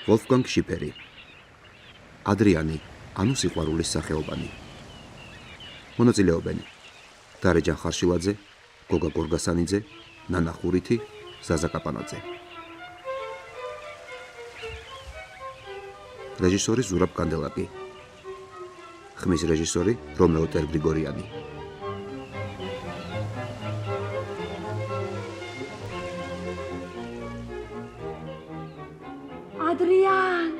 ვოლფგანგ შიფერი, ადრიანი, ანუ სიყვარულის სახეობანი. მონაწილეობენ: დარეჯან ხარშილაძე, გოგა გორგასანიძე, ნანა ხურითი, ზაზა კაპანაძე. რეჟისორი ზურაბ კანდელაკი. ხმის რეჟისორი რომეო ტერგრიგორიანი. Adrian!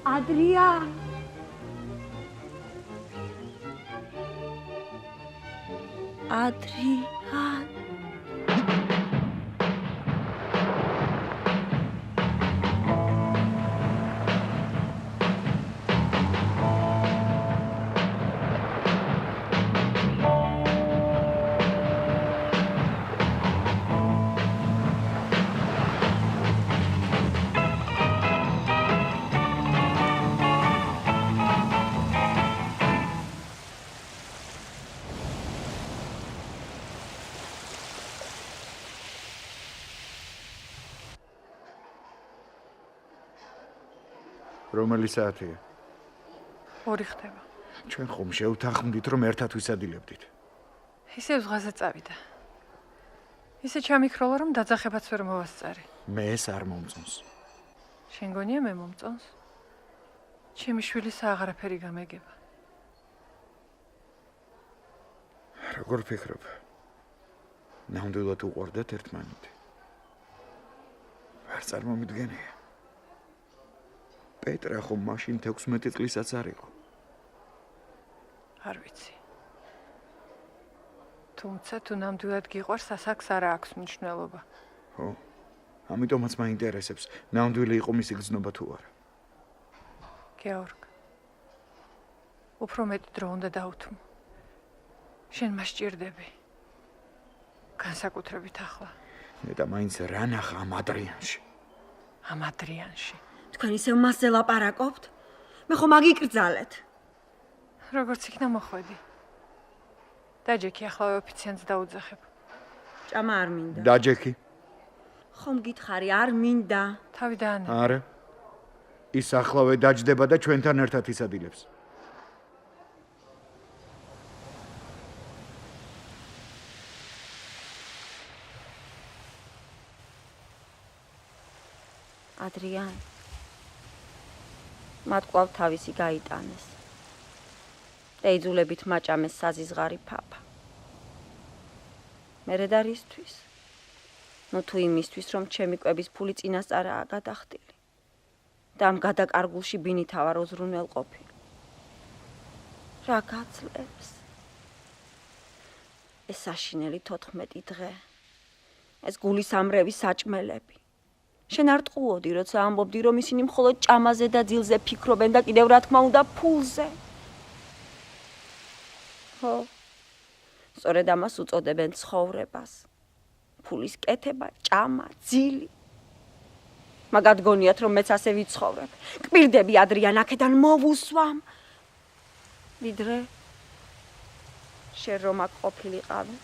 Adrian! Adrian! რომელი საათია? 2 ხდება. ჩვენ ხომ შევთანხმდით, რომ ერთად ვისადილებდით. ისე ზღვაზე წავიდა. ისე ჩამიქროლა, რომ დაძახებაც ვერ მოვასწარი. მე ეს არ მომწონს. შენ გონია მე მომწონს? ჩემი შვილისა აღარაფერი გამეგება. როგორ ფიქრობ? ნამდვილად უყვარდათ ერთმანეთი? არ წარმომიდგენია. პეტრა ხომ მაშინ 16 წლისაც არ იყო. არ ვიცი. თუმცა თუ ნამდვილად გიყვარს, ასაკს არ აქვს მნიშვნელობა. ხო. ამიტომაც მაინტერესებს, ნამდვილი იყო მისი გრძნობა თუ არა. გეორგ. უფრო მეტი დრო უნდა დავუთმო. შენ მასჭირდები. განსაკუთრებით ახლა. და მაინც რა ნახა ამ ადრიანში? ამ ადრიანში. თქვენ ისევ მასზე ლაპარაკობთ? მე ხომ აგიკრძალეთ. როგორც იქნა მოხვედი. დაჯექი ახლა ოფიციანტს დაუძახებ. ჭამა არ მინდა. დაჯექი. ხომ გითხარი არ მინდა. თავი დაანე. არა. ის ახლავე დაჯდება და ჩვენთან ერთად ისადილებს. Adrian. მათ კვლავ თავისი გაიტანეს. ეიძულებით მაჭამეს საზიზღარი ფაფა. მერე და რისთვის? ნუ თუ იმისთვის, რომ ჩემი კვების ფული წინასწარაა გადახდილი. და ამ გადაკარგულში ბინითავარ ოზრუნველყოფილი. რა გაცლებს? ეს საშინელი 14 დღე. ეს გულისამრევი საჭმელები. შენ არ ტყუოდი, როცა ამბობდი, რომ ისინი მხოლოდ ჭამაზე და ძილზე ფიქრობენ და კიდევ რა თქმა უნდა ფულზე. ხო. სწორედ ამას უწოდებენ ცხოვრებას. ფულის კეთება, ჭამა, ძილი. მაგათ გონიათ, რომ მეც ასე ვიცხოვრებ. კპირდები ადრიან აქედან მოვუსვამ. ვიდრე შენ რომ აქ ყოფილიყავი,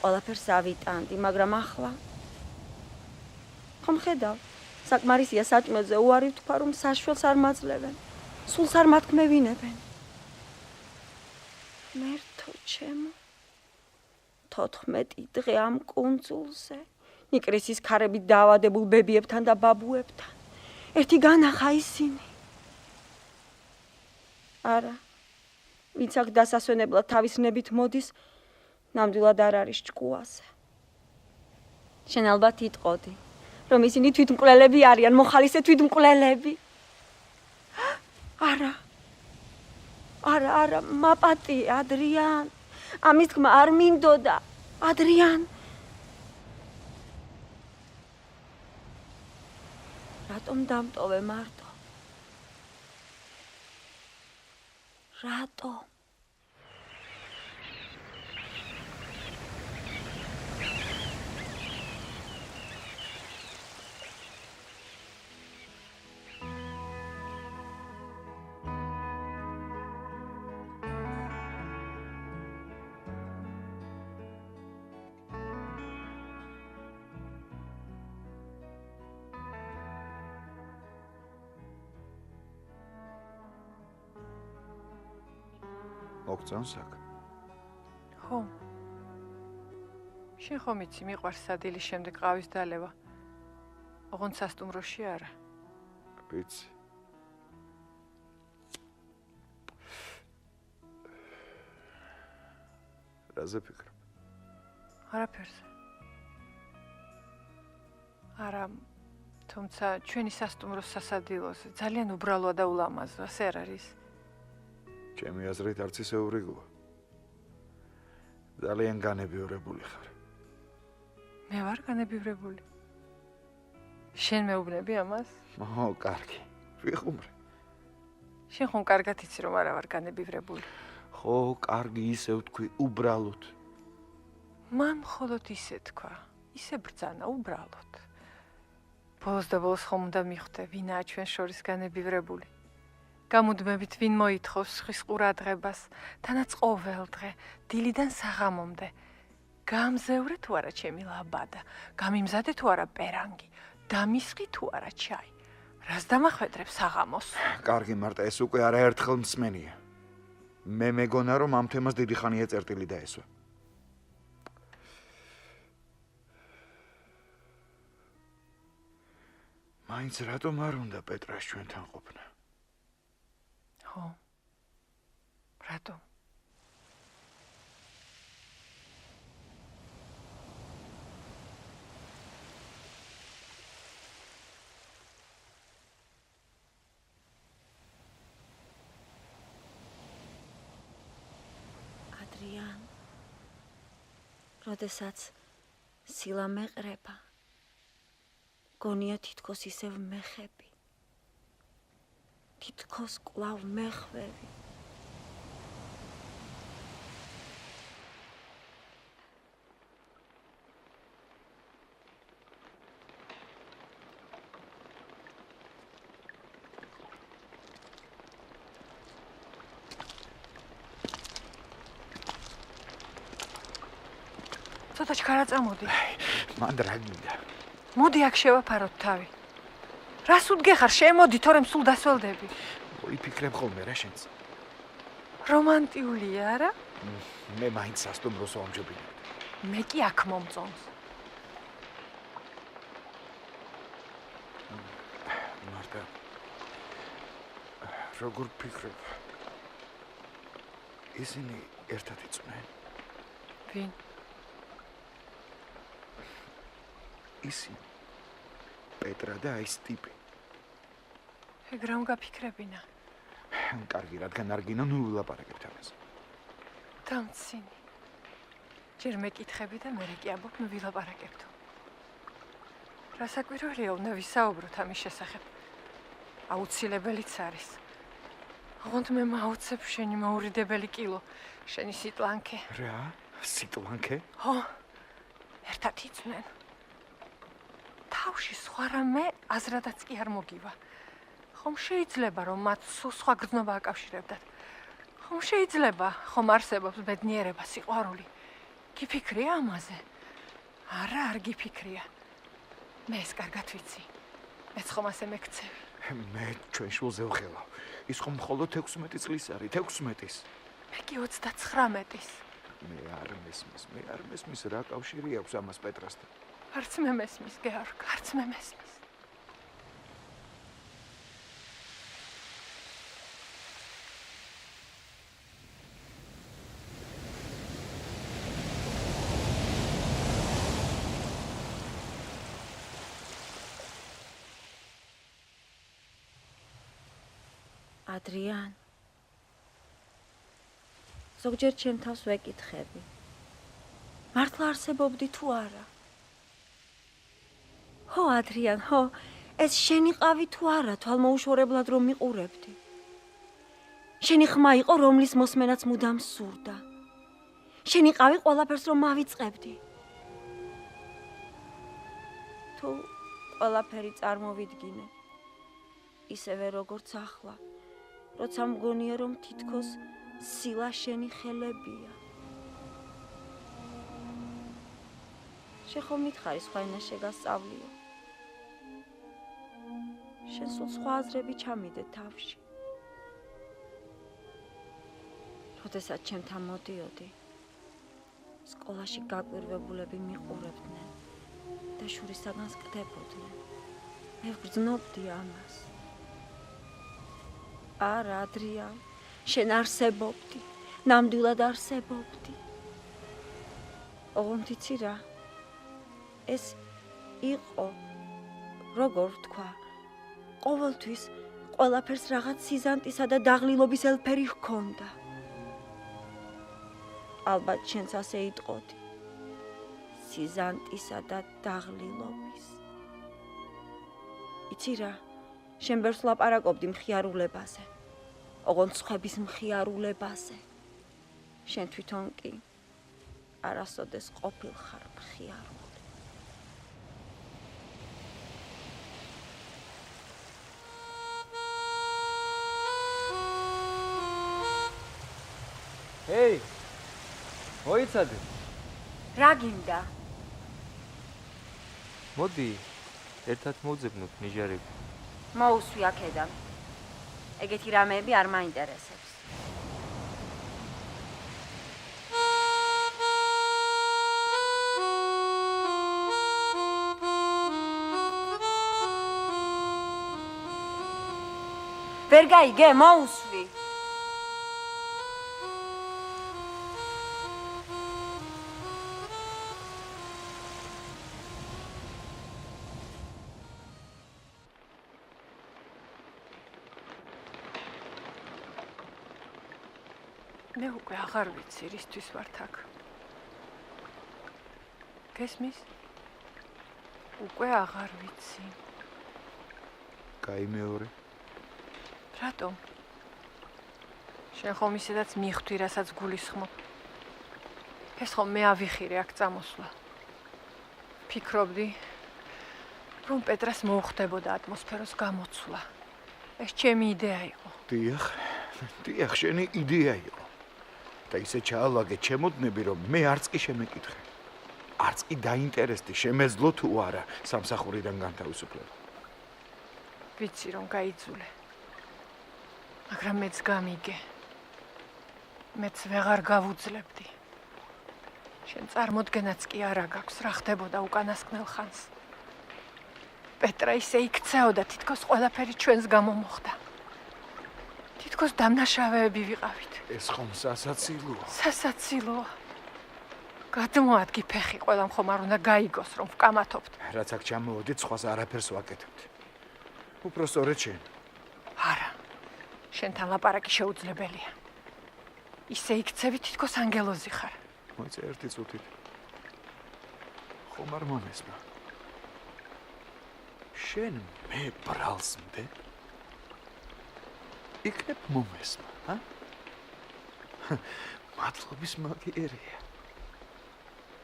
ყველაფერს ავიტანდი, მაგრამ ახლა ხომ ხედავ? საკმარისია საჭმელზე უარი ვთქვა, რომ საშველს არ მაძლევენ. სულს არ მათქმევინებენ. მერთო ჩემო 14 დღე ამ კუნძულზე ნიკრისის ქარებით დაავადებულ ბებიებთან და ბაბუებთან. ერთი განახა ისინი. არა. ვინც აქ დასასვენებლად თავის ნებით მოდის, ნამდვილად არ არის ჭკუაზე. შენ ალბათ იტყოდი, რომ ისინი თვითმკვლელები არიან, მოხალისე თვითმკვლელები. არა. არა, მაპატია, ადრიან. ამის თქმა არ მინდოდა, ადრიან. რატომ დამტოვე მარტო? რატომ? მოგწონს აქ? ხო. შენ ხომ იცი, მიყვარს სადილის შემდეგ ყავის დალევა. ოღონდ სასტუმროში არა. ვიცი. რაზე ფიქრობ? არაფერზე. არა, თუმცა ჩვენი სასტუმროს სასადილოზე ძალიან უბრალოა და ულამაზო, ასე არ არის? ჩემი აზრით არც ისე ურიგოა. ძალიან განებივრებული ხარ. მე ვარ განებივრებული. შენ მეუბნები ამას? ო, კარგი. ვიხუმრე. შენ ხომ კარგად იცი რომ არა ვარ განებივრებული. ხო, კარგი ისე ვთქვი, უბრალოდ. მან მხოლოდ ისე თქვა, ისე ბრძანა უბრალოდ. ბოლოს და ბოლოს ხომ უნდა მიხვდე, ვინაა ჩვენ შორის განებივრებული. გამუდმებით ვინ მოითხოვს ხის ყურადღებას, თანაც ყოველ დღე, დილიდან საღამომდე. გამზევრე თუ არა ჩემი ლაბადა, გამიმზადე თუ არა პერანგი, დამისხი თუ არა ჩაი. რას დამახვედრებ საღამოს? კარგი, მარტა ეს უკვე არაერთხელ მსმენია. მე მეგონა რომ ამ თემას დიდი ხანია წერტილი დაესვა. მაინც რატომ არ უნდა პეტრას ჩვენთან ყოფნა? ხო. რატომ? ადრიან, როდესაც სილა მეყრება, გონია თითქოს ისევ მეხები, თითქოს კვლავ მეხვევი. ცოტა ჩქარა წამოდი. მან რა გინდა? მოდი აქ შევაფაროთ თავი. რას უდგეხარ, შემოდი, თორემ სულ დასველდები. მოიფიქრებ ხოლმე რა შენც. რომანტიულია, არა? მე მაინც სასტუმროს ვამჯობინებ. მე კი აქ მომწონს. მარტა. როგორ ფიქრებ? ისინი ერთად იწვნენ. ვინ? ისინი. პეტრა და ეს ტიპი. ეგ რა უნდა ფიქრებინა? კარგი, რადგან არ გინდა, ნუ ვილაპარაკებთ ამაზე. დამცინი. ჯერ მეკითხები და მერე კი ამბობ, ნუ ვილაპარაკებთ. რა საკვირველია უნდა ვისაუბროთ ამის შესახებ? აუცილებელიც არის. ოღონდ მე მაუცებ შენი მაურიდებელი კილო, შენი სიტლანქე. რა? სიტლანქე? ხო. ერთად იწვნენ. თავში სხვა რამე აზრადაც კი არ მოგივა. ხომ შეიძლება რომ მათ სულ სხვა გრძნობა აკავშირებდათ. ხომ შეიძლება, ხომ არსებობს ბედნიერება, სიყვარული. გიფიქრია ამაზე? არა, არ გიფიქრია. მე ეს კარგად ვიცი. მეც ხომ ასე მეკცევი. მე ჩვენ შულზე ვხელავ. ის ხომ მხოლოდ 16 წლის არის, 16-ის. მე კი 39-ის. მე არ მესმის, რა კავშირი აქვს ამას პეტრასთან? არც მე მესმის, გეორგ, არც მე მესმის. ადრიან, ზოგჯერ ჩემ თავს ვეკითხები, მართლა არსებობდი თუ არა? ხო, ადრიან, ხო, ეს შენი ყავი თუ არა, თვალმოუშორებლად რომ მიყურებდი. შენი ხმა იყო, რომლის მოსმენაც მუდამ სურდა. შენი ყავი ყველაფერს რომ მავიწყებდი. თუ ყველაფერი წარმოვიდგინე, ისევე როგორც ახლა, როცა მგონია რომ თითქოს სილა შენი ხელებია. შენ ხომ მითხარი სხვა ენა შეგასწავლიო? შენ სულ სხვა აზრები ჩამიდე თავში. როდესაც ჩემთან მოდიოდი, სკოლაში გაკვირვებულები მიყურებდნენ და შურისაგან სკდებოდნენ. მე ვგრძნობდი ამას. არა, ადრია, შენ არსებობდი, ნამდვილად არსებობდი. ოღონდ იცი რა, ეს იყო, როგორ ვთქვა, ყოველთვის ყველაფერს რაღაც სიზანტისა და დაღლილობის ელფერი ჰქონდა. ალბათ შენც ასე იტყოდი. სიზანტისა და დაღლილობის. იცი რა, შენ ბევრს ლაპარაკობდი მხიარულებაზე. ოღონდ სხვების მხიარულებაზე. შენ თვითონ კი არასოდეს ყოფილხარ მხიარული. Hey! მოიცადე. რა გინდა? მოდი, ერთად მოვძებნოთ ნიჟარები. მოუსვი აქედან. ეგეთი რამეები არ მაინტერესებს. ვერ გაიგე, მოუსვი. მე უკვე აღარ ვიცი რისთვის ვართ აქ. გესმის? უკვე აღარ ვიცი. კაი მეორე. რატომ? შენ ხომ ისედაც მიხვდი, რასაც გულისხმობ. ეს ხომ მე ავიხირე აქ წამოსვლა. ფიქრობდი, რომ პეტრას მოუხდებოდა ატმოსფეროს გამოცვლა. ეს ჩემი იდეა იყო. დიახ, შენი იდეა იყო. და ისე ჩაალაგე ჩემოდნები, რომ მე არც კი შემეკითხე. არც კი დაინტერესდი, შემეძლო თუ არა სამსახურიდან განთავისუფლება. ვიცი რომ გაიძულე. მაგრამ მეც გამიგე. მეც ვეღარ გავუძლებდი. შენ წარმოდგენაც კი არა გაქვს რა ხდებოდა უკანასკნელ ხანს. პეტრა ისე იქცეოდა, თითქოს ყველაფერი ჩვენს გამო მოხდა. თითქოს დამნაშავეები ვიყავით. ეს ხომ სასაცილოა. სასაცილოა. გადმოადგი ფეხი, ყველამ ხომ არ უნდა გაიგოს, რომ ვკამათობთ. რაც აქ ჩამოვედით, სხვას არაფერს ვაკეთებთ. უпростоრეთ შენ. არა. შენთან ლაპარაკი შეუძლებელია. ისე იქცევი, თითქოს ანგელოზი ხარ. მოიცა ერთი წუთით. ხომ არ მომესმა. შენ მე ბრალს მდე? იქნებ მომესმა, ჰა? მადლობის მაგიერია.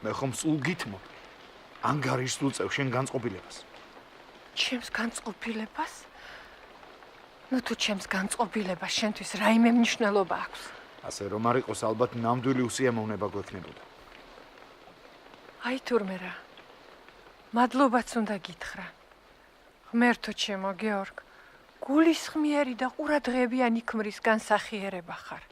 მე ხომ სულ გითმობ. ანგარიშს უწევ შენ განწყობილებას. ჩემს განწყობილებას? ნუ თუ ჩემს განწყობილებას შენთვის რაიმე მნიშვნელობა აქვს. ასე რომ არ იყოს ალბათ ნამდვილი უსიამოვნება გვექნებოდა. აი თურმე რა. მადლობაც უნდა გითხრა. ღმერთო ჩემო გეორგ, გულისხმიერი და ყურადღებიანი ქმრის განსახიერება ხარ.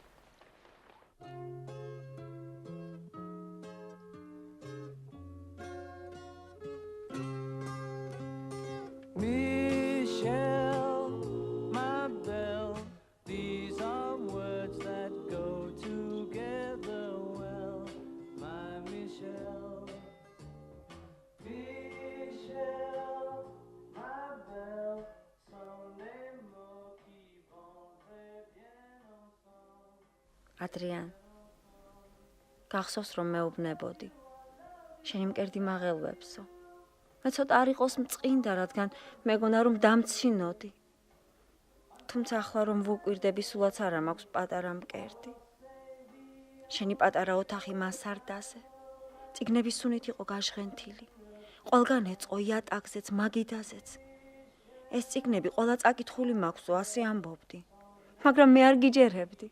ადრიან, გახსოვს რომ მეუბნებოდი. შენი მკერდი მაღელვებსო. მე ცოტა არ იყოს მწყინდა, რადგან მეგონა რომ დამცინოდი. თუმცა ახლა რომ ვუკვირდები, სულაც არა მაქვს პატარა მკერდი. შენი პატარა ოთახი მასარდაზე. წიგნების სუნით იყო გაჟღენთილი. ყველგან ეწყო იატაკზეც, მაგიდაზეც. ეს წიგნები ყველა წაკითხული მაქვსო, ასე ამბობდი. მაგრამ მე არ გიჯერებდი.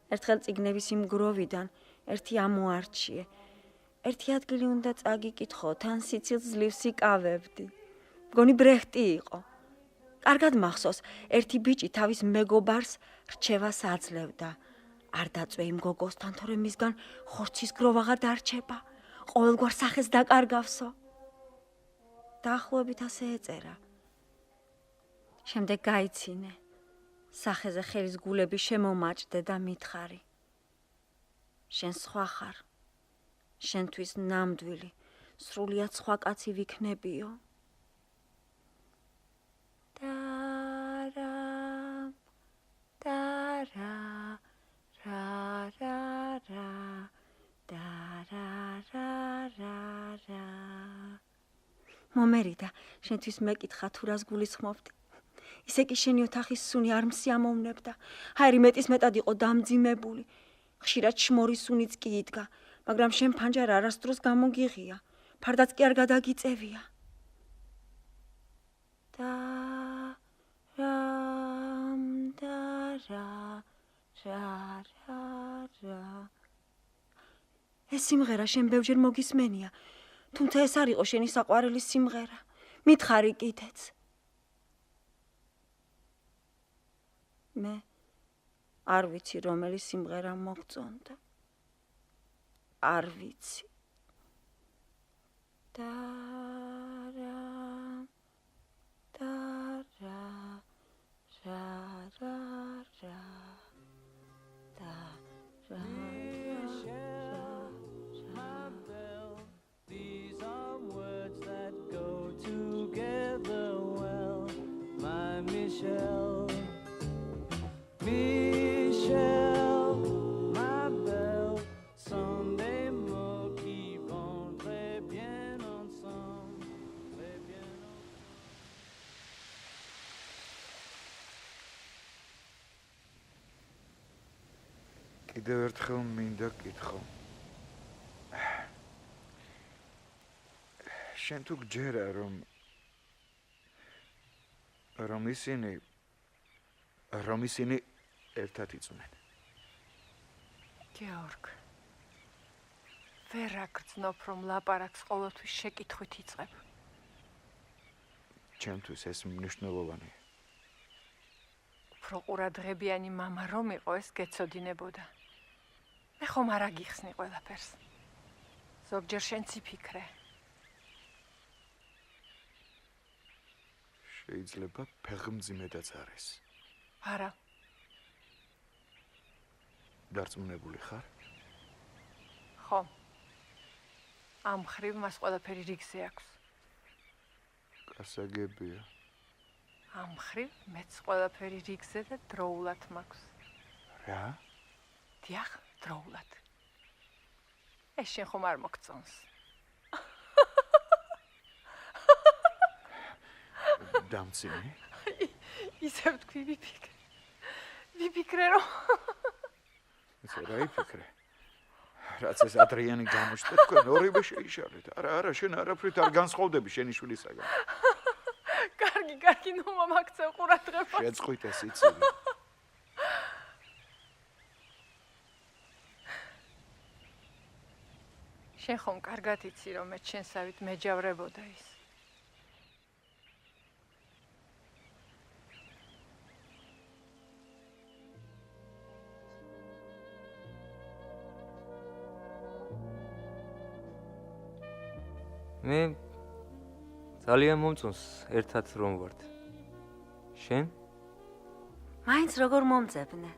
ერთხელ წიგნების იმ გროვიდან ერთი ამოარჩიე. ერთი ადგილი უნდა წაგიკითხო, თან სიცილს ძლივს იკავებდი. მგონი ბრეხტი იყო. კარგად მახსოვს, ერთი ბიჭი თავის მეგობარს რჩევას აძლევდა. არ დაწვე იმ გოგოსთან, თორემ მისგან ხორცის გრო აღარ დარჩება. ყოველგვარ სახეს დაკარგავსო. დაახლოებით ასე ეწერა. შემდეგ გაიცინე. სახეზე ხელის გულები შემომაჭდე და მითხარი. შენ სხვა ხარ. შენთვის ნამდვილი, სრულიად სხვა კაცი ვიქნებიო. მომერიდა, შენთვის მეკითხა თუ რას გულისხმობდი. ისე კი შენი ოთახის სუნი არ მსიამოვნებდა. ჰაერი მეტის მეტად იყო დამძიმებული. ხშირად შმორის სუნიც კი იდგა, მაგრამ შენ ფანჯარა არასდროს გამოგიღია. ფარდაც კი არ გადაგიწევია. ეს სიმღერა შენ ბევრჯერ მოგისმენია, თუმცა ეს არ იყო შენი საყვარელი სიმღერა. მითხარი კიდეც. მე არ ვიცი რომელი სიმღერა მოგწონდა. არ ვიცი. These are words that go together well, my Michelle. Michelle, my belle, Sunday mots qui vont très bien ensemble, très bien ensemble. კიდევ ერთხელ მინდა კითხო. შენ თუ გჯერა რომ ისინი ერთად იწვნენ. გეორგ, ვერ აგრძნობ, რომ ლაპარაკს ყოველთვის შეკითხვით იწყებ. ჩემთვის ეს მნიშვნელოვანია. უფრო ყურადღებიანი მამა რომ იყო, ეს გეცოდინებოდა. მე ხომ არ აგიხსნი ყველაფერს. ზოგჯერ შენც იფიქრე. შეიძლება ფეხმძიმედაც არის. არა. დარწმუნებული ხარ? ხო. ამ ხრივ მას ყველაფერი რიგზე აქვს. გასაგებია. ამ ხრივ მეც ყველაფერი რიგზე და დროულად მაქვს. რა? დიახ, დროულად. ეს შენ ხომ არ მოგწონს? დამცინი? ისევ თქვი ვიფიქრე. ვიფიქრე რომ ესე რა იფიქრე? რაც ეს ადრიანი გამოჩნდა, თქვენ ორივე შეიშალეთ. არა, შენ არაფრით არ განსხვავდები შენი შვილისაგან. კარგი, ნუ მომაქცევ ყურადღებას. შეწყვიტე სიცილი. შენ ხომ კარგად იცი, რომ მე ჩვენსავით მეჯავრებოდა ის. მე ძალიან მომწონს ერთად რომ ვართ. შენ? მაინც როგორ მომწებნე?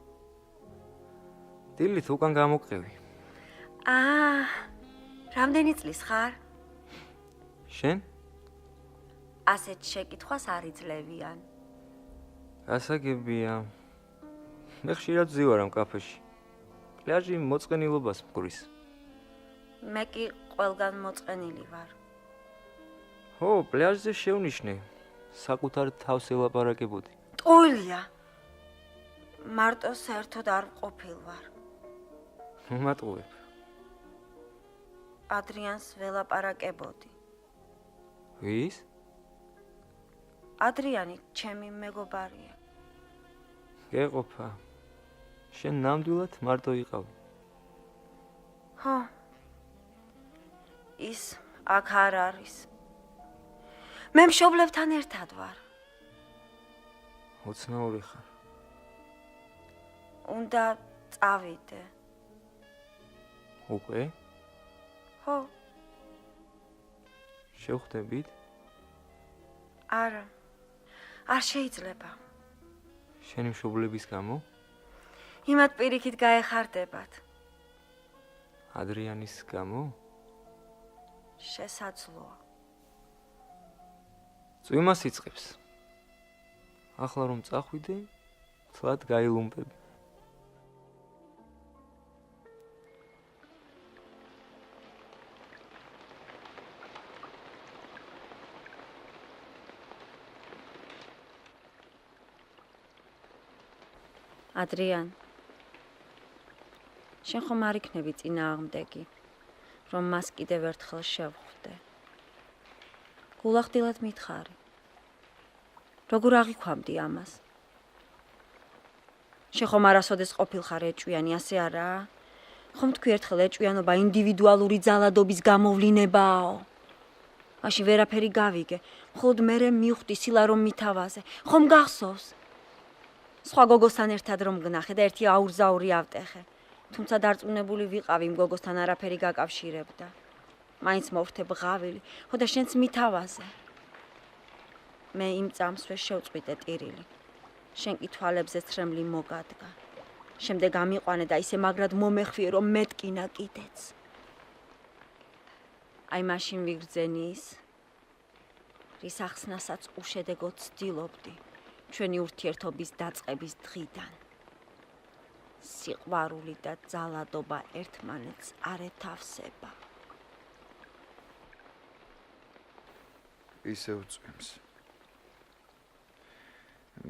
დილით უკან გამოყევი. რამდენი წლის ხარ? შენ? ასეთ შეკითხვას არ იძლევიან. გასაგებია. მე ხშირად ვზივარ ამ კაფეში. პლაჟი მოწყენილობას მგრის. მე კი ყველგან მოწყენილი ვარ. ხო, პლაჟზე შევნიშნე. საკუთარ თავს ელაპარაკებოდი. ტყუილია. მარტო საერთოდ არ ყოფილ ვარ. მატყუებ. ადრიანს ველაპარაკებოდი. ვის? ადრიანი ჩემი მეგობარია. გეყოფა. შენ ნამდვილად მარტო იყავი. ხო. ის აქ არ არის. მე მშობლებთან ერთად ვარ. უცნაური ხარ. უნდა წავიდე. უკვე? ხო, შევხვდებით? არა. არ შეიძლება. შენი მშობლების გამო? იმათ პირიქით გაეხარდებათ. ადრიანის გამო? შესაძლოა. წვიმას იწყებს. ახლა რომ წახვიდე, თლად გაილუმპები. ადრიან, შენ ხომ არ იქნები წინააღმდეგი, რომ მას კიდევ ერთხელ შევხვდე. გულახდილად მითხარი. როგორ აღიქვამდი ამას? შენ ხომ არასოდეს ყოფილხარ ეჭვიანი, ასე არაა? ხომ თქვი ერთხელ ეჭვიანობა ინდივიდუალური ძალადობის გამოვლინებაო? მაშინ ვერაფერი გავიგე, მხოლოდ მერე მივხვდი სილა რომ მითავაზე. ხომ გახსოვს? სხვა გოგოსთან ერთად რომ გნახე და ერთი აურზაური ავტეხე. თუმცა დარწმუნებული ვიყავი იმ გოგოსთან არაფერი გაკავშირებდა. მაინც მოვხდე ბღავილი, ხო და შენც მითავაზე. მე იმ წამსვე შევწყვიტე ტირილი. შენ კი თვალებზე ცრემლი მოგადგა. შემდეგ ამიყვანე და ისე მაგრად მომეხვიე რომ მეტკინა კიდეც. აი მაშინ ვიგრძენი ის, რის ახსნასაც უშედეგოდ ცდილობდი. ჩვენი ურთიერთობის დაწყების დღიდან. სიყვარული და ძალადობა ერთმანეთს არ ეთავსება. ისე უწვიმს.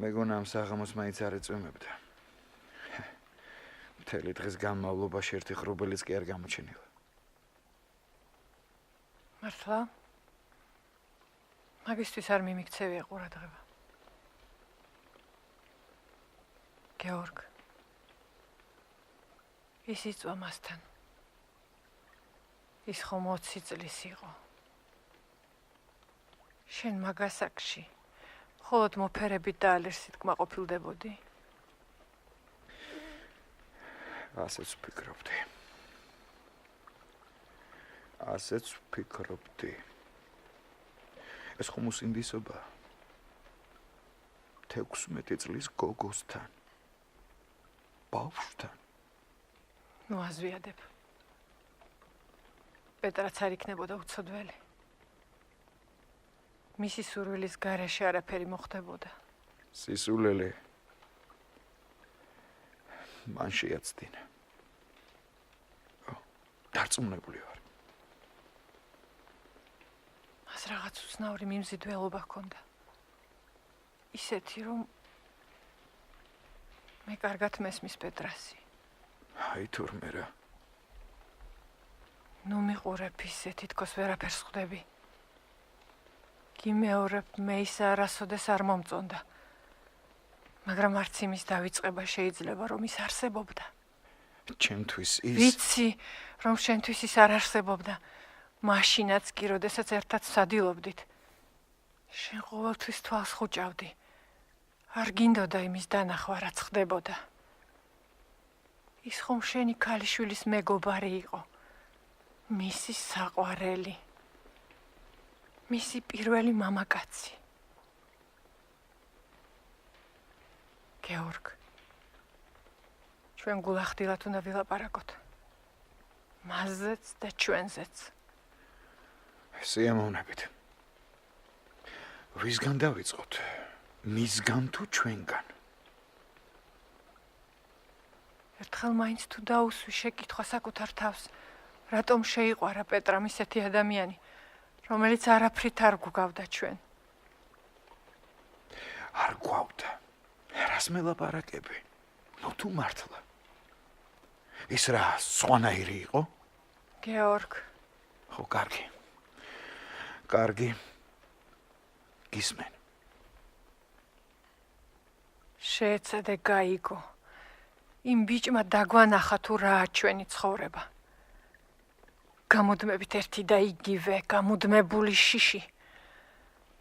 მეგონა ამ საღამოს მაინც არ ეწვიმებდა. მთელი დღის განმავლობაში ერთი ხრუბელიც კი არ გამოჩენილა. მართლა? მაგისთვის არ მიმიქცევია ყურადღება. გეორგ, ის იწვა მასთან. ის ხომ 20 წლის იყო. შენ მაგასაკში მხოლოდ მოფერებით და ალერსით კმაყოფილდებოდი? ასეც ვფიქრობდი. ასეც ვფიქრობდი. ეს ხომ უსინდისობა? 16 წლის გოგოსთან. ბავშვთან. ნუ აზვიადებ. პეტრაც არ იქნებოდა უცოდველი. მისი სურვილის გარეშე არაფერი მოხდებოდა. სისულელე მან შეაცდინა. დარწმუნებული ვარ. მას რაღაც უცნაური მიმზიდველობა ჰქონდა. ისეთი, რომ მე კარგად მესმის პეტრასი. აი თურმე რა. ნუ მიყურებ ისე, თითქოს ვერაფერს ხვდები. გიმეორებ, მე ისე არასოდეს არ მომწონდა. მაგრამ არც იმის დავიწყება შეიძლება, რომ ის არსებობდა. ჩემთვის ის ვიცი, რომ შენთვის ის არ არსებობდა. მაშინაც კი, როდესაც ერთად ვსადილობდით. შენ ყოველთვის თვალს ხუჭავდი. არ გინდოდა იმის დანახვა, რაც ხდებოდა. ის ხომ შენი ქალიშვილის მეგობარი იყო. მისი საყვარელი. მისი პირველი მამაკაცი. გეორგ, ჩვენ გულახდილად უნდა ვილაპარაკოთ. მასზეც და ჩვენზეც. სიამოვნებით. ვისგან დავიწყოთ? მისგან თუ ჩვენგან? ერთხელ მაინც თუ დაუსვი შეკითხვა საკუთარ თავს, რატომ შეიყვარა პეტრამ ისეთი ადამიანი, რომელიც არაფრით არ გვგავდა ჩვენ. არ გვავდა. რას მელაპარაკები? ნუ თუ მართლა. ის რა სხვანაირი იყო? გეორგ, ხო, კარგი. კარგი. გისმენ. შეეცადე გაიგო. იმ ბიჭმა დაგვანახა თუ რაა ჩვენი ცხოვრება. გამუდმებით ერთი და იგივე, გამუდმებული შიში.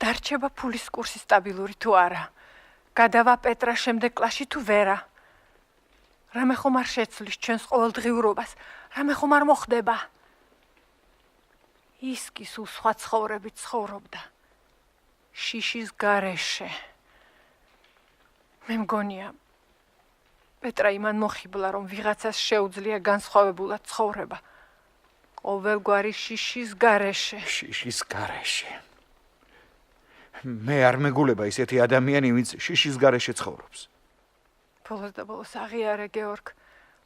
დარჩება ფულის კურსი სტაბილური თუ არა? გადავა პეტრა შემდეგ კლასში თუ ვერა? რამე ხომ არ შეცვლის ჩვენს ყოველდღიურობას, რამე ხომ არ მოხდება. ის კი სულ სხვა ცხოვრებით ცხოვრობდა. შიშის გარეშე. მე მგონია, პეტრა იმან მოხიბლა, რომ ვიღაცას შეუძლია განსხვავებულად ცხოვრება. ყოველგვარი შიშის გარეშე. შიშის გარეშე. მე არ მეგულება ისეთი ადამიანი, ვინც შიშის გარეშე ცხოვრობს. ბოლოს და ბოლოს აღიარე გეორგ,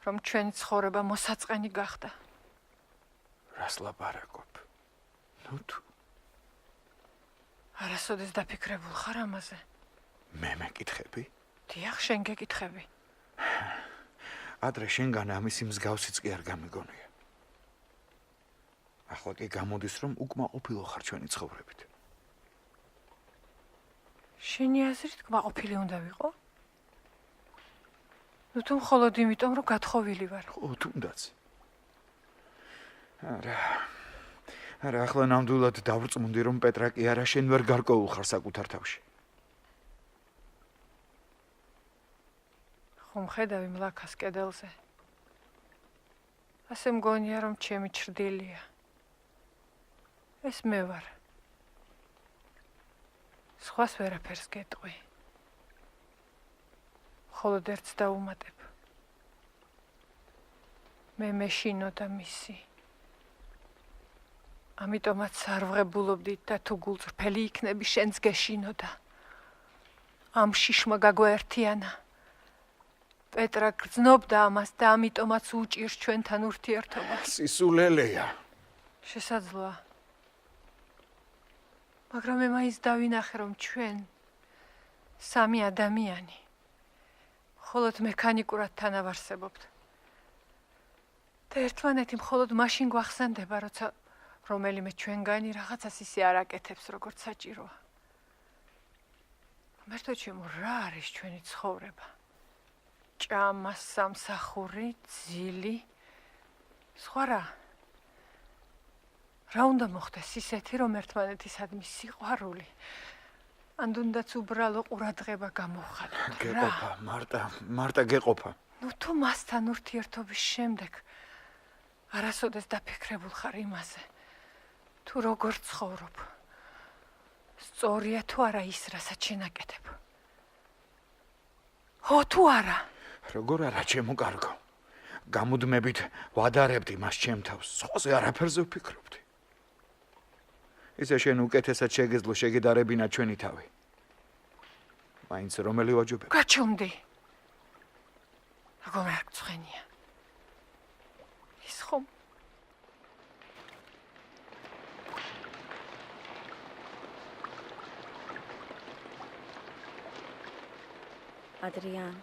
რომ ჩვენი ცხოვრება მოსაწყენი გახდა. რას ლაპარაკობ? ნუ თუ არასოდეს დაფიქრებულ ხარ ამაზე? მე მეკითხები? დიახ, შენ გეკითხები. ადრე შენგან ამისი მსგავსიც კი არ გამიგონია. ახლა კი გამოდის, რომ უკმაყოფილო ხარ ჩვენი ცხოვრებით. შენი აზრით კმაყოფილი უნდა ვიყო? ნუ თუ მხოლოდ იმიტომ, რომ გათხოვილი ვარ. ხო, თუნდაც. არა, ახლა ნამდვილად დავრწმუნდი, რომ პეტრა კი არა, შენ ვერ გარკვეულ ხარ საკუთარ თავში. ხომ ხედავი მლაქას კედელზე. ასე მგონია, რომ ჩემი ჩრდილია. ეს მე ვარ. სხვას ვერაფერს გეტყვი. მხოლოდ ერთს დაუმატებ. მე მეშინო და მისი. ამიტომაც არ ვღებულობდით და თუ გულწრფელი იქნები, შენც გეშინო და ამ შიშმა გაგვაერთიანა. პეტრა გრძნობდა ამას და ამიტომაც უჭირს ჩვენთან ურთიერთობა. სისულელეა. შესაძლოა. მაგრამ მე მაინც დავინახე, რომ ჩვენ სამი ადამიანი მხოლოდ მექანიკურად თანავარსებობთ. და ერთმანეთი მხოლოდ მაშინ გვახსენდება, როცა რომელიმე ჩვენგანი რაღაცას ისე არ აკეთებს, როგორც საჭიროა. მერტო ჩემო, რა არის ჩვენი ცხოვრება? ჭამა, სამსახური, ძილი, სხვა რა? რა უნდა მოხდეს ისეთი, რომ ერთმანეთისადმი სიყვარული, ან თუნდაც უბრალო ყურადღება გამოვხატოთ? გეყოფა, მარტა გეყოფა. ნუ თუ მასთან ურთიერთობის შემდეგ არასოდეს დაფიქრებულ ხარ იმაზე, თუ როგორ ცხოვრობ. სწორია თუ არა ის, რასაც შენ აკეთებ? ხო თუ არა? როგორ არა, ჩემო კარგო. გამუდმებით ვადარებდი მას ჩემ თავს, სხვაზე არაფერზე ვფიქრობდი. ისე შენ უკეთესად შეგეძლო შეგედარებინა ჩვენი თავი. მაინც რომელი ვაჯობებ? გაჩუმდი. როგორ არ გწვენია? ის ხომ ადრიან,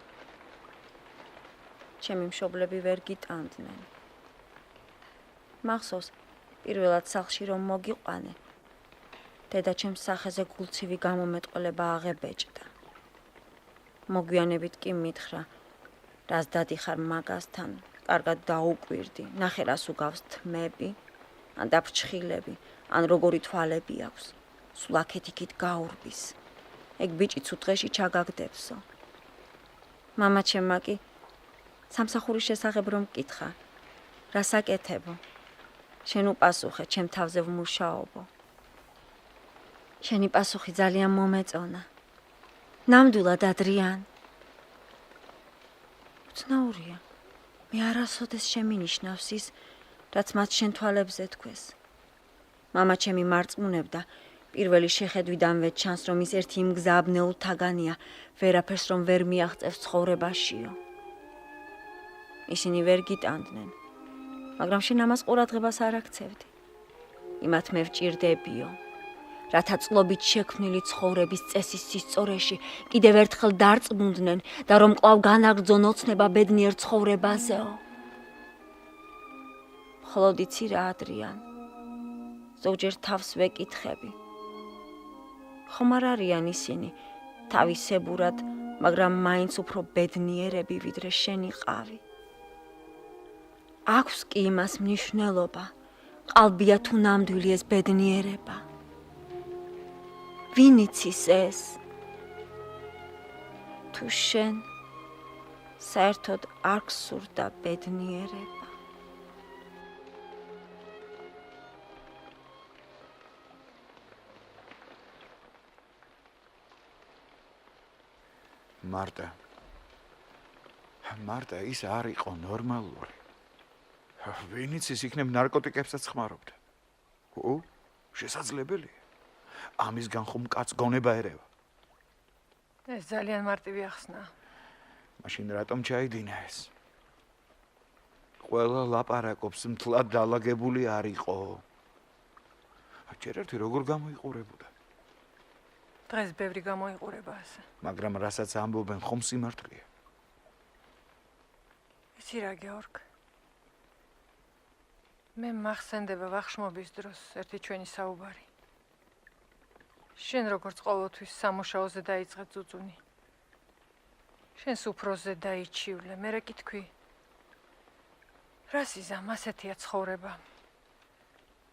ჩემი მშობლები ვერ გიტანდნენ. მახსოვს, პირველად სახლში რომ მოგიყვანე, დედა ჩემს სახეზე გულცივი გამომეტყველება აღებეჭდა. მოგვიანებით კი მითხრა, რას დადიხარ მაგასთან, კარგად დაუკვირდი, ნახე რას უგავს თმები, ან დაფრჩხილები, ან როგორი თვალები აქვს, სულ აქეთ-იქით გაურბის. ეგ ბიჭიც უდღეში ჩაგაგდებსო. მამა ჩემმა კი სამსახურის შესახებ რომ მკითხა, რას აკეთებო? შენ უპასუხე, ჩემ თავზე ვმუშაობო. შენი პასუხი ძალიან მომეწონა. ნამდვილად ადრიან. უცნაურია. მე არასოდეს შემინიშნავს ის, რაც მათ შენ თვალებზე თქვეს. მამა ჩემი მარწმუნებდა, პირველი შეხედვიდანვე ჩანს, რომ ის ერთი იმგზავნეულ თაგანია, ვერაფერს რომ ვერ მიაღწევს ცხოვრებაშიო. ისინი ვერ გიტანდნენ, მაგრამ შენ ამას ყურადღებას არ აქცევდი. იმათ მე ვჭირდებიო, რათა წყლობით შექმნილი ცხოვრების წესის სისწორეში კიდევ ერთხელ დარწმუნდნენ და რომ კვლავ განაგრძონ ოცნება ბედნიერ ცხოვრებაზეო. მხოლოდ იცი რა, ადრიან, ზოგჯერ თავს ვეკითხები. ხომ არ არიან ისინი თავისებურად, მაგრამ მაინც უფრო ბედნიერები, ვიდრე შენი ყავი. აქვს კი იმას მნიშვნელობა, ყალბია თუ ნამდვილი ეს ბედნიერება. ვინ იცის ეს? თუ შენ საერთოდ არ გსურდა ბედნიერება. მარტა ის არ იყო ნორმალური. ვინც ის იქნებ ნარკოტიკებსაც ხმარობდა. შესაძლებელია. ამისგან ხომ კაც გონება ერევა. ეს ძალიან მარტივი ახსნა. მაშინ რატომ ჩაიდინა ეს? ყველა ლაპარაკობს, მთლად დალაგებული არ იყო. ჯერ ერთი როგორ გამოიყურებოდა. დღეს ბევრი გამოიყურება ასე. მაგრამ რასაც ამბობენ, ხომ სიმართლეა. იცი რა, გეორგ? მე მახსენდება ვახშმობის დროს ერთი ჩვენი საუბარი. შენ როგორც ყოველთვის სამუშაოზე დაიწყე ძუძუნი. შენს უფროსზე დაიჩივლე, მე რა კითხვი? რა სიზამ ასეთია ცხოვრება.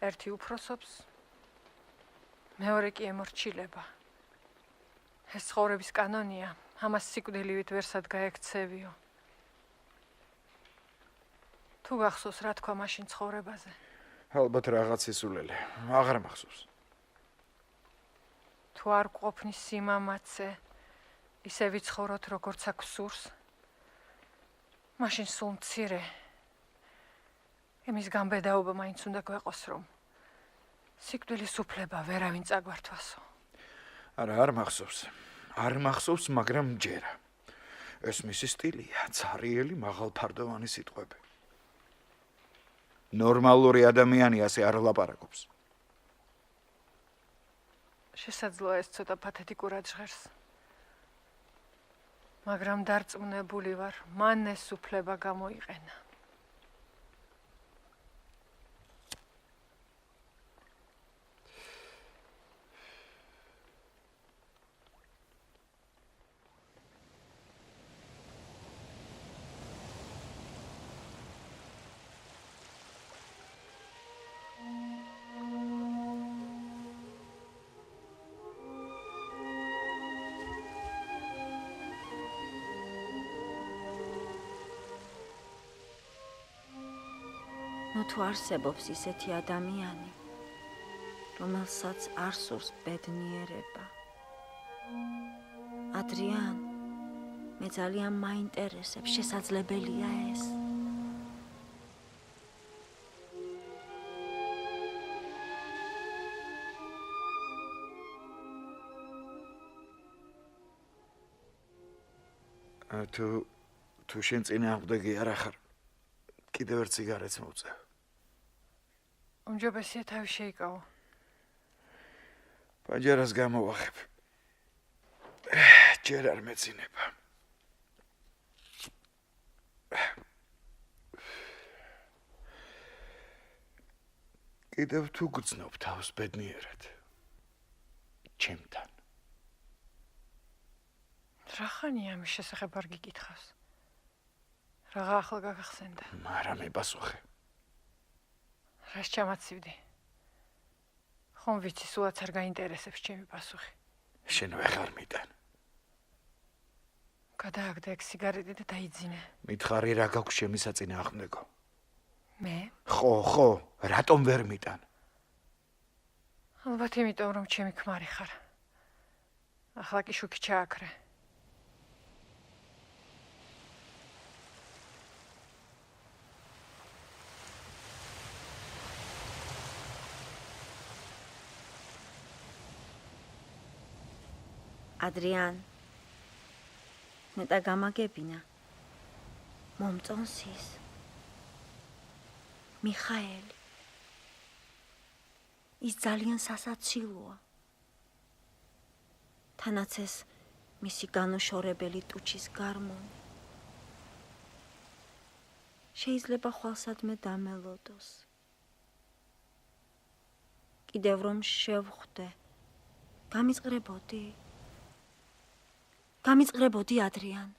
ერთი უფროსობს, მეორე კი ემორჩილება. ეს ცხოვრების კანონია, ამას სიკვდილივით ვერსად გაექცევიო. თუ გახსოვს რა თქვა მაშინ ცხოვრებაზე? ალბათ რაღაც ისულელი, აღარ მახსოვს. თუ არ ყოფნის სიმამაცე, ისე ვიცხოვროთ როგორც აქ სურს. მაშინ სულ მცირე. იმის გამბედაობა მაინც უნდა გვეყოს, რომ სიკვდილის უფლება ვერავინ წაგვართვასო. არა, არ მახსოვს, მაგრამ ჯერა. ეს მისი სტილია, ცარიელი, მაღალფარდოვანი სიტყვები. ნორმალური ადამიანი ასე არ ლაპარაკობს. შესაძლოა ეს ცოტა პათეტიკურად ჟღერს. მაგრამ დარწმუნებული ვარ, მან ეს უფლება გამოიყენა. ნუ თუ არსებობს ისეთი ადამიანი, რომელსაც არ სურს ბედნიერება. ადრიან, მე ძალიან მაინტერესებს, შესაძლებელია ეს. თუ შენ წინააღმდეგი არ ახარ, კიდევ ერთ სიგარეტს მოვწევ. უმჯობესია თავი შეიკავო. პანჯერას გამოვახებ. ჯერ არ მეცინება. კიდევ თუ გძნობ თავს ბედნიერად. ჩემთან. რა ხანია ამის შესახებ არ გიკითხავს? რაღა ახლა გაგახსენდა? მაგრამ მიპასუხე. რას ჩამაცივდი? ხომ ვიცი, სულაც არ გაინტერესებს ჩემი პასუხი. შენ ვეღარ მიტან. გადააგდე ეგ სიგარეტი და დაიძინე. მითხარი რა გაქვს ჩემი საწინააღმდეგო? მე? ხო, რატომ ვერ მიტან? ალბათ იმიტომ, რომ ჩემი ქმარი ხარ. ახლა კი შუქი ჩააქრე. ადრიან, ნეტა გამაგებინა. მომწონს ის. მიხაელი. ის ძალიან სასაცილოა. თანაც ეს მისი განუშორებელი ტუჩის გარმონი. შეიძლება ხვალსადმე დამელოდოს. კიდევ რომ შევხვდე, გამიწყრებოდი ადრიან.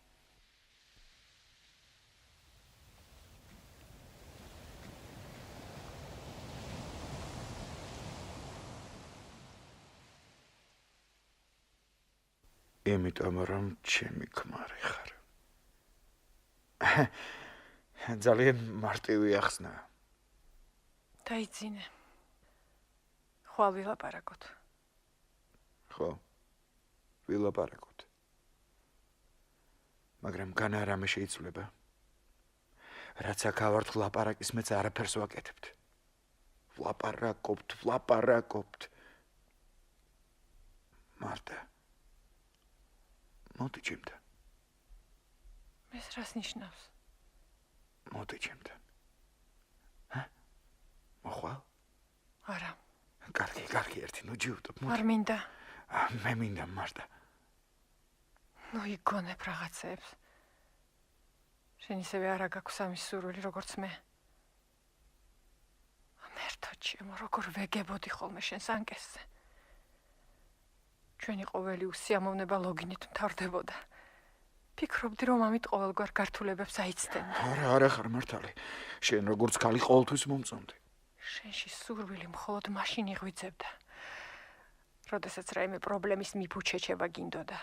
იმიტომ რომ ჩემი ქმარი ხარ. ძალიან მარტივი ახსნა. დაიძინე. ხვალ ვილაპარაკოთ. ხო. ვილაპარაკოთ. მაგრამ განა რამე შეიძლება. რაც აქ ავართ ლაპარაკის მეც არაფერს ვაკეთებთ. ვლაპარაკობთ. მარტა. მოდი ჩემთან. ეს რას ნიშნავს? მოდი ჩემთან. მოხვალ? არა. კარგი, ერთი ნუ ჯიუტობ. არ მინდა. მე მინდა მარტა. ნუ იგონებ რაღაცებს. შენ ისევე არა გაქვს ამის სურვილი როგორც მე. მერთო ჩემო, როგორ ვეგებოდი ხოლმე შენს ანკესზე. ჩვენი ყოველი უსიამოვნება ლოგინით მთავრდებოდა. ფიქრობდი, რომ ამით ყოველგვარ გართულებებს აიცდენდი. არა ხარ მართალი. შენ როგორც ქალი ყოველთვის მომწონდი. შენში სურვილი მხოლოდ მაშინ იღვიძებდა, როდესაც რაიმე პრობლემის მიფუჩეჩება გინდოდა.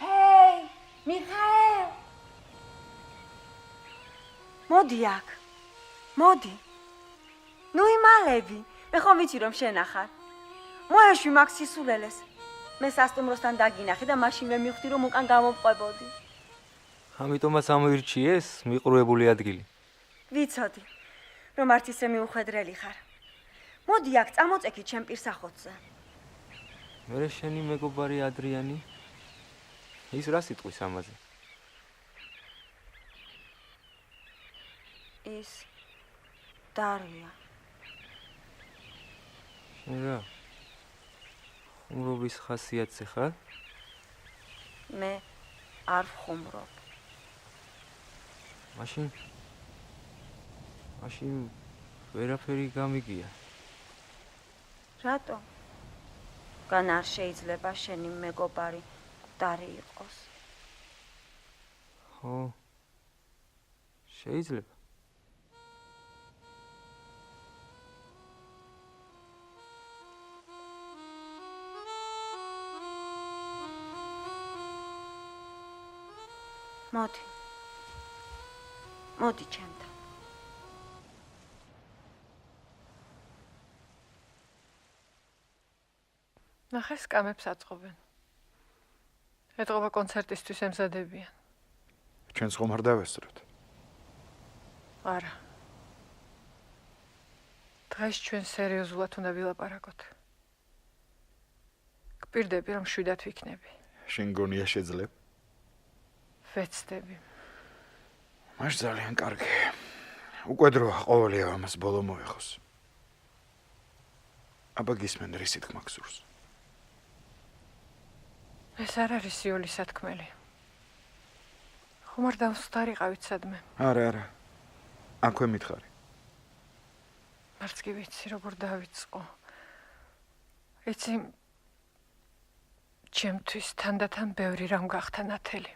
ჰეი, მიხაელ! მოდი აქ. მოდი. ნუ იმალები. მე ხომ ვიცი რომ შენ ახარ. მოეშვი მაგ სისულელეს. მე სასტუმროსთან დაგინახე და მაშინ მე მივხვდი რომ უკან გამომყვებოდი. ამიტომაც ამოირჩიეს მიყრუებული ადგილი. ვიცოდი რომ არც ისე მიუხედრელი ხარ. მოდი აქ წამოწექი ჩემ პირსახოთზე. მე შენი მეგობარი ადრიანი? ის რა სიტყვის ამაზე? ის დარია. შენ რა? ხუმრობის ხასიათზე ხარ? მე არ ვხუმრობ. მაშინ ვერაფერი გამიგია. რატო? გან არ შეიძლება შენი მეგობარი დარი იყოს. ხო. შეიძლება. მოდი ჩემთან. ნახე, სკამებს აწყობენ. ეთყობა კონცერტისთვის ემზადებიან. ჩვენს ხომ არ დავესწროთ. არა. დღეს ჩვენ სერიოზულად უნდა ვილაპარაკოთ. გპირდები, რომ შვიდად ვიქნები. შენ გონია შეძლებ? ვეცდები. მაშ ძალიან კარგი. უკვე დროა ყოველი ამას ბოლო მოეხოს. აბა გისმენ რისი თქმა გსურს. ეს არ არის სიოლის სათქმელი. ხომ არ დავსხდარიყავით სადმე. არა. აქვე მითხარი. მარც კი ვიცი როგორ დავიწყო. იცი, ჩემთვის თანდათან ბევრი რამ გახდა ნათელი.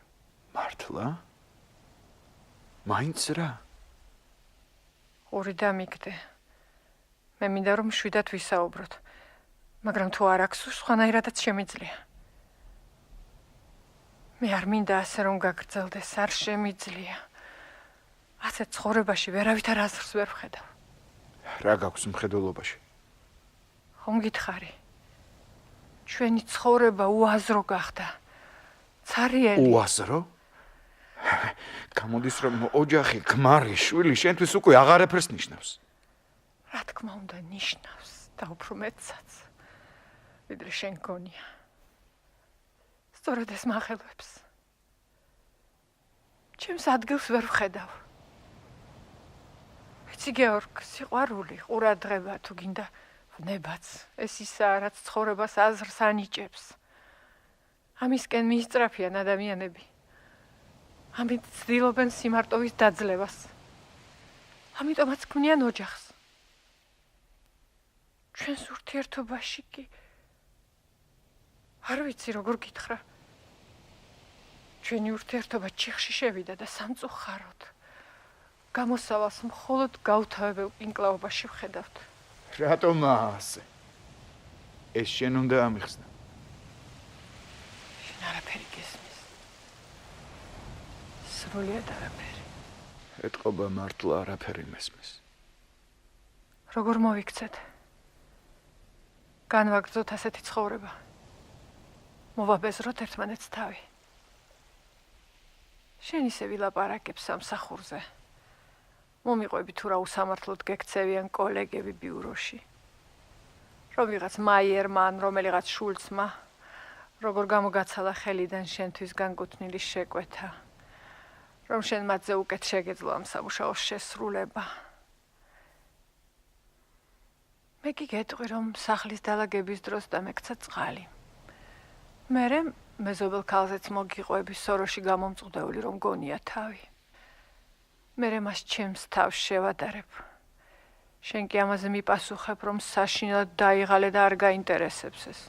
მართლა? მაინც რა? ორი დამიგდე. მე მინდა რომ შვიდად ვისაუბროთ. მაგრამ თუ არ აქვს, სხვანაირადაც შემიძლია. მე არ მინდა ასე რომ გაგრძელდეს, არ შემიძლია. ასე ცხოვრებაში ვერავითარ აზრს ვერ ვხედავ. რა გაქვს მხედველობაში? ხომ გითხარი? ჩვენი ცხოვრება უაზრო გახდა. ცარიელი. უაზრო? გამოდის რომ ოჯახი, ქმარი, შვილი შენთვის უკვე აღარაფერს ნიშნავს. რა თქმა უნდა ნიშნავს და უფრო მეტსაც. ვიდრე შენ გონია. სწორედ ეს მახელვებს. ჩემს ადგილს ვერ ვხედავ. ვიცი გეორგ, სიყვარული, ყურადღება თუ გინდა ვნებაც, ეს ისაა, რაც ცხოვრებას აზრს ანიჭებს. ამისკენ მიისწრაფიან ადამიანები. ამით ცდილობენ სიმარტოვის დაძლევას. ამიტომაც ქმნიან ოჯახს. ჩვენს ურთიერთობაში კი არ ვიცი როგორ გითხრა. ჩვენი ურთიერთობა ჩიხში შევიდა და სამწუხაროდ. გამოსავალს მხოლოდ გაუთავებელ პინკლაობაში ვხედავთ. რატომ ასე? ეს შენ უნდა ამიხსნა. შენ არაფერი გესმის. სრულიად არაფერი. ეთყობა მართლა არაფერი მესმის. როგორ მოვიქცეთ? განვაგრძოთ ასეთი ცხოვრება. მოვაბეზროთ ერთმანეთს თავი. შენ ისე ვილაპარაკებ სამსახურზე. მომიყვები თუ რა უსამართლოდ გექცევიან კოლეგები ბიუროში. რომ ვიღაც მაიერმან, რომელიღაც შულცმა, როგორ გამოგაცალა ხელიდან შენთვის განკუთვნილი შეკვეთა. რომ შენ მათზე უკეთ შეგეძლო ამ სამუშაოს შესრულება. მე კი გეტყვი, რომ სახლის დალაგების დროს დამექცა წყალი. მერე მეზობელ ქალზეც მოგიყვები სოროში გამომწყვდეული, რომ გონია თავი. მერე მას ჩემს თავს შევადარებ. შენ კი ამაზე მიპასუხებ, რომ საშინელად დაიღალე და არ გაინტერესებს ეს.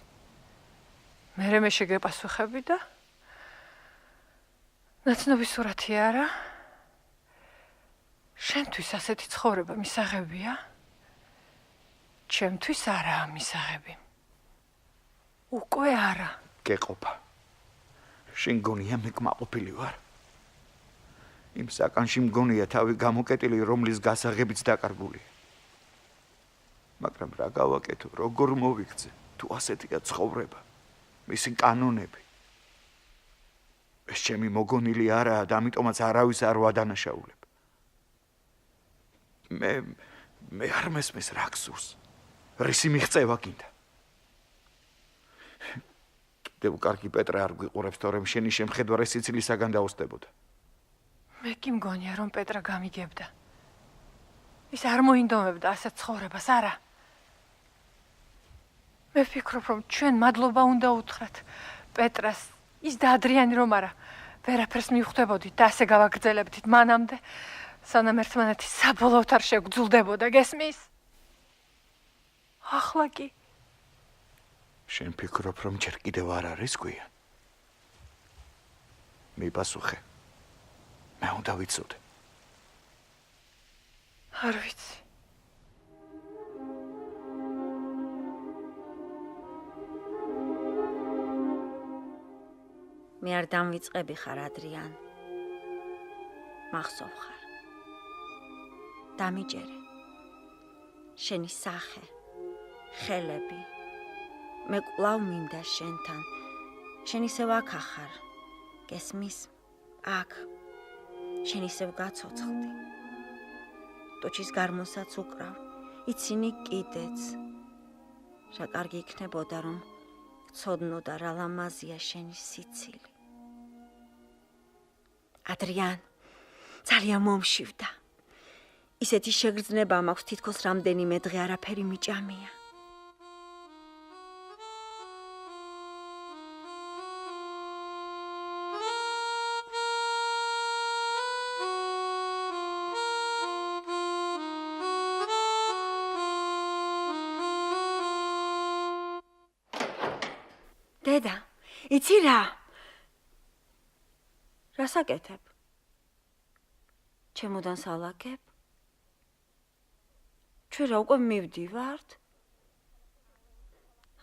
მერე მე შეგეპასუხები და ნაცნობი სურათი არა? შენთვის ასეთი ცხოვრება მისაღებია? ჩემთვის არაა მისაღები. უკვე არა. გეყოფა. შენ გონია მე კმაყოფილი ვარ. იმ საკანში მგონია თავი გამოკეტილი, რომლის გასაღებიც დაკარგულია. მაგრამ რა გავაკეთო, როგორ მოვიქცე, თუ ასეთია ცხოვრება, მისი კანონები. ეს ჩემი მოგონილი არაა და ამიტომაც არავის არ ვადანაშაულებ. მე არ მესმის რა გსურს. რისი მიღწევა გინდა? კიდევ კარგი პეტრე არ გვიყურებს, თორემ შენი შემხედვარე სიცილისაგან დაუსტებოდა. მე კი მგონია, რომ პეტრა გამიგებდა. ის არ მოინდომებდა ასეთ ცხოვრებას, არა. მე ვფიქრობ, რომ ჩვენ მადლობა უნდა უთხრათ პეტრას, ის და ადრიანი რომ არა, ვერაფერს მივხვდებოდით და ასე გავაგრძელებდით მანამდე, სანამ ერთმანეთი საბოლოოდ არ შეგვძულდებოდა, გესმის? ახლა კი შენ ფიქრობ, რომ ჯერ კიდევ არ არის გვიან? მიპასუხე. მე უნდა ვიცოდე. არ ვიცი. მე არ დამვიწყები ხარ, ადრიან. მახსოვ ხარ. დამიჯერე. შენი სახე, ხელები. მე კვლავ მინდა შენთან. შენ ისევ აქ ახარ. გესმის? აქ. შენ ისევ გაცოცხლდი. ტოჩის გარმოსაც უკრავ. იცინი კიდეც. რა კარგი იქნებოდა, რომ ვცოდნოდა რა ლამაზია შენი სიცილი. ადრიან, ძალიან მომშივდა. ისეთი შეგრძნება მაქვს, თითქოს რამდენიმე დღე არაფერი მიჭამია. დედა, იცი რა? რას აკეთებ? ჩემოდან სალაგებ? ჩვენ რა უკვე მივდივართ?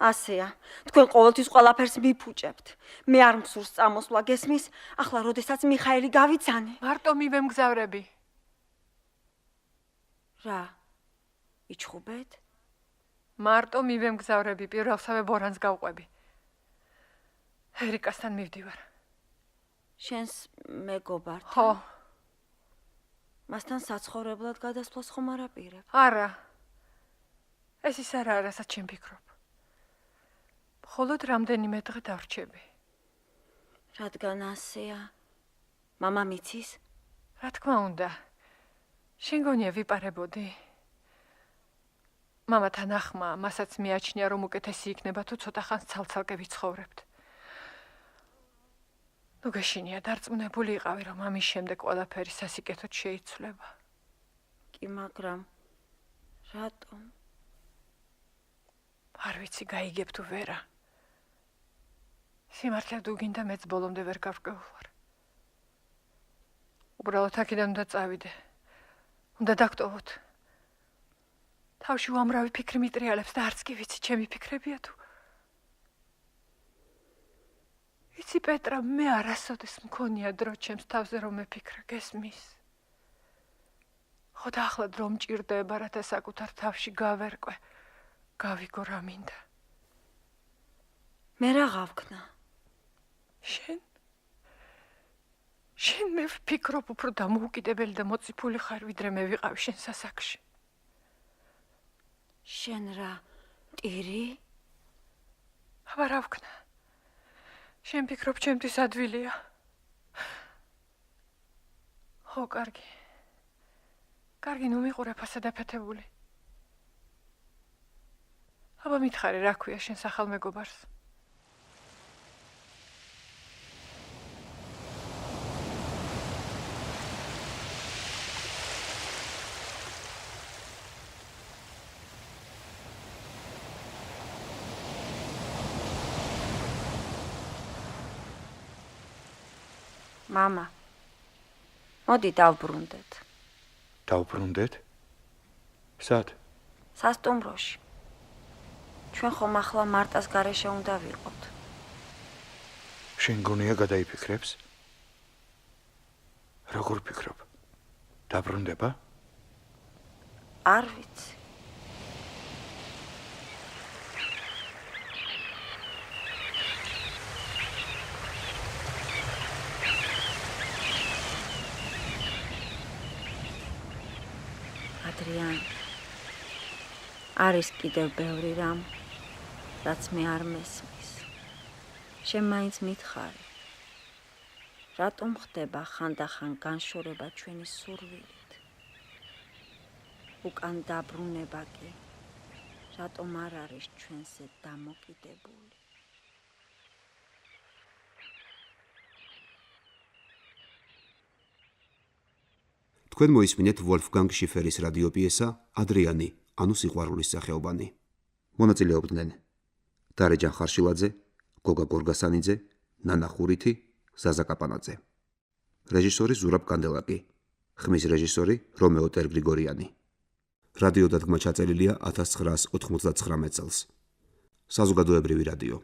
ასეა, თქვენ ყოველთვის ყველაფერს მიფუჭებთ. მე არ მსურს წამოსვლა, გესმის? ახლა როდესაც მიხაელი გავიცანე. მარტო მივემგზავრები. რა? იჩხუბეთ? მარტო მივემგზავრები, პირველსავე ბორანს გავყვები. ერიკასთან მივდივარ. შენს მეგობართან? ხო. მასთან საცხოვრებლად გადასვლას ხომ არ აპირებ? არა. ეს ის არა, რასაც შენ ფიქრობ. მხოლოდ რამდენიმე დღე დავრჩები. რადგან ასეა? მამა მიცის? რა თქმა უნდა. შენ გონია ვიპარებოდი? მამათან ახმა, მასაც მიაჩნია, რომ უკეთესი იქნება თუ ცოტა ხანს ცალ-ცალკე ვიცხოვრებთ. ნუ გეშინია დარწმუნებული იყავი, რომ ამის შემდეგ ყველაფერი სასიკეთოდ შეიცვლება. კი, მაგრამ რატომ? არ ვიცი, გაიგებ თუ ვერა. სიმართლე თუ გინდა მეც ბოლომდე ვერ გავრკვევ ვარ. უბრალოდ აქედან უნდა წავიდე. უნდა დაგტოვოთ. თავში უამრავი ფიქრი მიტრიალებს და არც კი ვიცი, ჩემი ფიქრებია თუ. იცი პეტრა, მე არასოდეს მქონია დრო ჩემს თავზე რომ მეფიქრა, გესმის? ხო და ახლა დრო მჭირდება, რათა საკუთარ თავში გავერკვე, გავიგო რა მინდა. მე რა გავქნა? შენ მე ვფიქრობ უფრო დამოუკიდებელი და მოწიფული ხარ, ვიდრე მე ვიყავ შენ სასაკში. შენ რა, ტირი? აბა რა ვქნა? შენ ფიქრობ ჩემთვის ადვილია? ხო, კარგი. კარგი, ნუ მიყურე ფასადაფეთებული. აბა მითხარი, რა ქვია შენ ახალ მეგობარს? მამა, მოდი დავბრუნდეთ. დავბრუნდეთ? სად? სასტუმროში. ჩვენ ხომ ახლა მარტას გარეშე უნდა ვიყოთ. შენ გონია გადაიფიქრებს? როგორ ფიქრობ? დაბრუნდება? არ ვიცი. ადრიან, არის კიდევ ბევრი რამ, რაც მე არ მესმის. შენ მაინც მითხარი. რატომ ხდება ხანდახან განშორება ჩვენი სურვილით? უკან დაბრუნება კი, რატომ არ არის ჩვენზე დამოკიდებული? თქვენ მოისმინეთ ვოლფგანგ შიფერის რადიო პიესა „ადრიანი“, ანუ სიყვარულის სახეობანი. მონაწილეობდნენ დარეჯან ხარშილაძე, გოგა გორგასანიძე, ნანა ხურითი, ზაზა კაპანაძე. რეჟისორი ზურაბ კანდელაკი, ხმის რეჟისორი რომეო ტერგრიგორიანი. რადიო დადგმა ჩაწერილია 1999 წელს. საზოგადოებრივი რადიო.